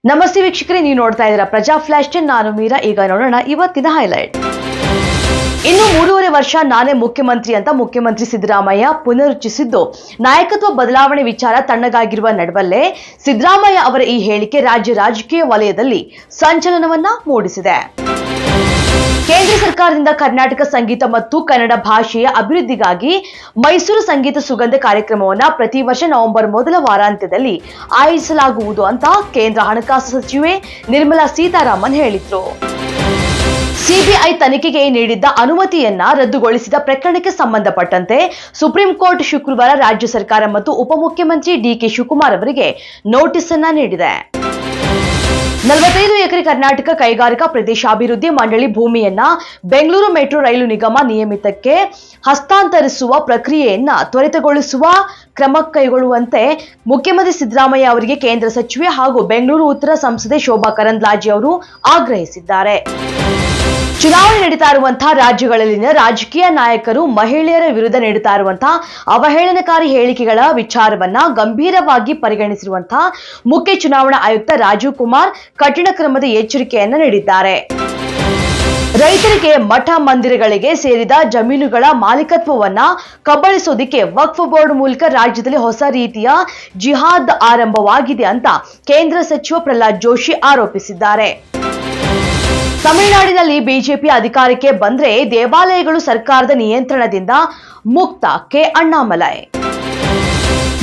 ನಮಸ್ತೆ ವೀಕ್ಷಕರೇ, ನೀವು ನೋಡ್ತಾ ಇದ್ದೀರಾ ಪ್ರಜಾ ಫ್ಲಾಶ್. ನಾನು ಮೀರಾ. ಈಗ ನೋಡೋಣ ಇವತ್ತಿನ ಹೈಲೈಟ್. ಇನ್ನು 3.5 ವರ್ಷ ನಾನೇ ಮುಖ್ಯಮಂತ್ರಿ ಅಂತ ಮುಖ್ಯಮಂತ್ರಿ ಸಿದ್ದರಾಮಯ್ಯ ಪುನರುಚ್ಚರಿಸಿದ್ದು, ನಾಯಕತ್ವ ಬದಲಾವಣೆ ವಿಚಾರ ತಣ್ಣಗಾಗಿರುವ ನಡುವಲ್ಲೇ ಸಿದ್ದರಾಮಯ್ಯ ಅವರ ಈ ಹೇಳಿಕೆ ರಾಜ್ಯ ರಾಜಕೀಯ ವಲಯದಲ್ಲಿ ಸಂಚಲನವನ್ನ ಮೂಡಿಸಿದೆ. ಕೇಂದ್ರ ಸರ್ಕಾರದಿಂದ ಕರ್ನಾಟಕ ಸಂಗೀತ ಮತ್ತು ಕನ್ನಡ ಭಾಷೆಯ ಅಭಿವೃದ್ಧಿಗಾಗಿ ಮೈಸೂರು ಸಂಗೀತ ಸುಗಂಧ ಕಾರ್ಯಕ್ರಮವನ್ನು ಪ್ರತಿ ವರ್ಷ ನವೆಂಬರ್ ಮೊದಲ ವಾರಾಂತ್ಯದಲ್ಲಿ ಆಯೋಜಿಸಲಾಗುವುದು ಅಂತ ಕೇಂದ್ರ ಹಣಕಾಸು ಸಚಿವೆ ನಿರ್ಮಲಾ ಸೀತಾರಾಮನ್ ಹೇಳಿದ್ರು. ಸಿಬಿಐ ತನಿಖೆಗೆ ನೀಡಿದ್ದ ಅನುಮತಿಯನ್ನ ರದ್ದುಗೊಳಿಸಿದ ಪ್ರಕರಣಕ್ಕೆ ಸಂಬಂಧಪಟ್ಟಂತೆ ಸುಪ್ರೀಂ ಕೋರ್ಟ್ ಶುಕ್ರವಾರ ರಾಜ್ಯ ಸರ್ಕಾರ ಮತ್ತು ಉಪಮುಖ್ಯಮಂತ್ರಿ ಡಿಕೆ ಶಿವಕುಮಾರ್ ಅವರಿಗೆ ನೋಟಿಸ್ ಅನ್ನ ನೀಡಿದೆ. 45 ಎಕರೆ ಕರ್ನಾಟಕ ಕೈಗಾರಿಕಾ ಪ್ರದೇಶಾಭಿವೃದ್ಧಿ ಮಂಡಳಿ ಭೂಮಿಯನ್ನ ಬೆಂಗಳೂರು ಮೆಟ್ರೋ ರೈಲು ನಿಗಮ ನಿಯಮಿತಕ್ಕೆ ಹಸ್ತಾಂತರಿಸುವ ಪ್ರಕ್ರಿಯೆಯನ್ನ ತ್ವರಿತಗೊಳಿಸುವ ಕ್ರಮ ಕೈಗೊಳ್ಳುವಂತೆ ಮುಖ್ಯಮಂತ್ರಿ ಸಿದ್ದರಾಮಯ್ಯ ಅವರಿಗೆ ಕೇಂದ್ರ ಸಚಿವೆ ಹಾಗೂ ಬೆಂಗಳೂರು ಉತ್ತರ ಸಂಸದೆ ಶೋಭಾ ಕರಂದ್ಲಾಜೆ ಅವರು ಆಗ್ರಹಿಸಿದ್ದಾರೆ. ಚುನಾವಣೆ ನಡೀತಾ ಇರುವಂತಹ ರಾಜ್ಯಗಳಲ್ಲಿನ ರಾಜಕೀಯ ನಾಯಕರು ಮಹಿಳೆಯರ ವಿರುದ್ಧ ನೀಡುತ್ತಾ ಇರುವಂತಹ ಅವಹೇಳನಕಾರಿ ಹೇಳಿಕೆಗಳ ವಿಚಾರವನ್ನ ಗಂಭೀರವಾಗಿ ಪರಿಗಣಿಸಿರುವಂತಹ ಮುಖ್ಯ ಚುನಾವಣಾ ಆಯುಕ್ತ ರಾಜೀವ್ ಕುಮಾರ್ ಕಠಿಣ ಕ್ರಮದ ಎಚ್ಚರಿಕೆಯನ್ನ ನೀಡಿದ್ದಾರೆ. ರೈತರಿಗೆ ಮಠ ಮಂದಿರಗಳಿಗೆ ಸೇರಿದ ಜಮೀನುಗಳ ಮಾಲೀಕತ್ವವನ್ನ ಕಬಳಿಸೋದಕ್ಕೆ ವಕ್ಫ್ ಬೋರ್ಡ್ ಮೂಲಕ ರಾಜ್ಯದಲ್ಲಿ ಹೊಸ ರೀತಿಯ ಜಿಹಾದ್ ಆರಂಭವಾಗಿದೆ ಅಂತ ಕೇಂದ್ರ ಸಚಿವ ಪ್ರಹ್ಲಾದ್ ಜೋಶಿ ಆರೋಪಿಸಿದ್ದಾರೆ. ತಮಿಳುನಾಡಿನಲ್ಲಿ ಬಿಜೆಪಿ ಅಧಿಕಾರಕ್ಕೆ ಬಂದ್ರೆ ದೇವಾಲಯಗಳು ಸರ್ಕಾರದ ನಿಯಂತ್ರಣದಿಂದ ಮುಕ್ತ. ಕೆ ಅಣ್ಣಾಮಲೈ.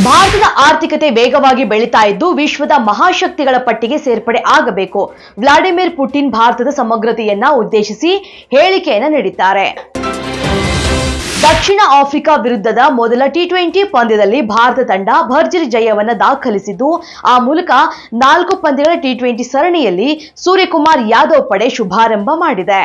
ಭಾರತದ ಆರ್ಥಿಕತೆ ವೇಗವಾಗಿ ಬೆಳೀತಾ ಇದ್ದು ವಿಶ್ವದ ಮಹಾಶಕ್ತಿಗಳ ಪಟ್ಟಿಗೆ ಸೇರ್ಪಡೆ ಆಗಬೇಕು. ವ್ಲಾಡಿಮಿರ್ ಪುಟಿನ್ ಭಾರತದ ಸಮಗ್ರತೆಯನ್ನ ಉದ್ದೇಶಿಸಿ ಹೇಳಿಕೆಯನ್ನ ನೀಡಿದ್ದಾರೆ. ದಕ್ಷಿಣ ಆಫ್ರಿಕಾ ವಿರುದ್ಧದ ಮೊದಲ ಟಿ20 ಪಂದ್ಯದಲ್ಲಿ ಭಾರತ ತಂಡ ಭರ್ಜರಿ ಜಯವನ್ನ ದಾಖಲಿಸಿದ್ದು, ಆ ಮೂಲಕ 4 ಪಂದ್ಯಗಳ ಟಿ20 ಸರಣಿಯಲ್ಲಿ ಸೂರ್ಯಕುಮಾರ್ ಯಾದವ್ ಪಡೆ ಶುಭಾರಂಭ ಮಾಡಿದೆ.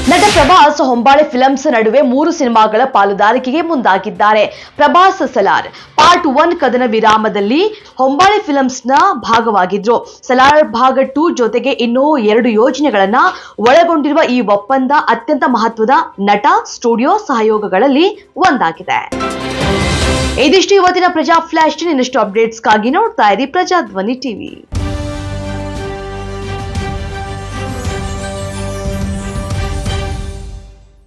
ನಟ ಪ್ರಭಾಸ್ ಹೊಂಬಾಳೆ ಫಿಲ್ಮ್ಸ್ ನಡುವೆ 3 ಸಿನಿಮಾಗಳ ಪಾಲುದಾರಿಕೆಗೆ ಮುಂದಾಗಿದ್ದಾರೆ. ಪ್ರಭಾಸ್ ಸಲಾರ್ ಪಾರ್ಟ್ 1 ಕದನ ವಿರಾಮದಲ್ಲಿ ಹೊಂಬಾಳೆ ಫಿಲ್ಮ್ಸ್ನ ಭಾಗವಾಗಿದ್ರು. ಸಲಾರ್ ಭಾಗ 2 ಜೊತೆಗೆ ಇನ್ನೂ 2 ಯೋಜನೆಗಳನ್ನ ಒಳಗೊಂಡಿರುವ ಈ ಒಪ್ಪಂದ ಅತ್ಯಂತ ಮಹತ್ವದ ನಟ ಸ್ಟುಡಿಯೋ ಸಹಯೋಗಗಳಲ್ಲಿ ಒಂದಾಗಿದೆ. ಇದಿಷ್ಟು ಇವತ್ತಿನ ಪ್ರಜಾ ಫ್ಲಾಶ್. ಇನ್ನಷ್ಟು ಅಪ್ಡೇಟ್ಸ್ಗಾಗಿ ನೋಡ್ತಾ ಇರಿ ಪ್ರಜಾಧ್ವನಿ ಟಿವಿ.